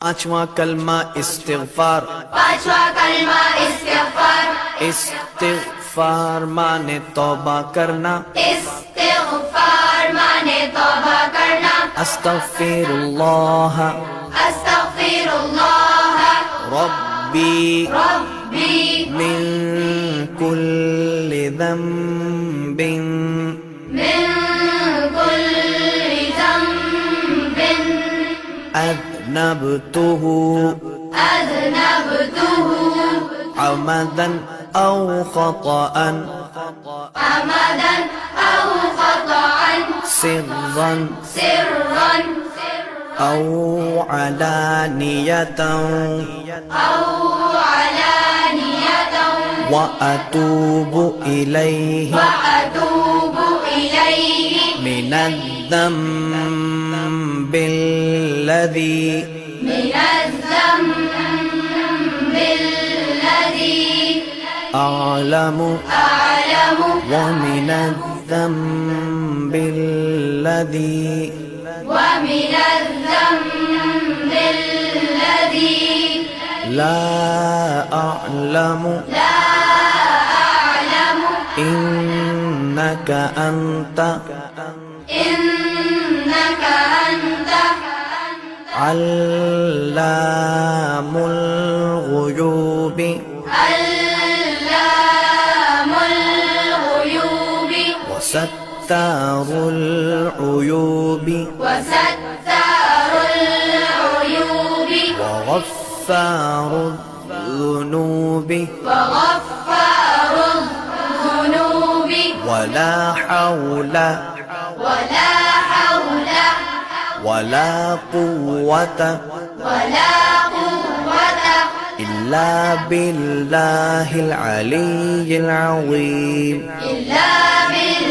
पांचवा कलमा इस्तिगफार। पांचवा कलमा इस्तिगफार। इस्तिगफार माने तौबा करना। इस्तिगफार माने तौबा करना। अस्तगफिरुल्लाह अस्तगफिरुल्लाह रब्बी रब्बी मिन कुल्लि ज़ंबिन मिन कुल्लि ज़ंबिन अज़नबतुहु अज़नबतुहु अमदन औ ख़तअन अमदन औ ख़तअन सिर्रन सिर्रन औ अलानियतन औ अलानियतन व अतूबु इलैहि وأتوب إليه मिनज़्ज़ंबि الذي من الذنب الذي أعلم أعلم ومن الذنب الذي ومن الذنب الذي لا أعلم لا أعلم إنك أنت إنك أنت علام الغيوب علام الغيوب وستار العيوب وستار العيوب وغفار الذنوب وغفار الذنوب ولا حول ولا حول ولا قوة ولا قوة إلا بالله العلي العظيم. إلا بالله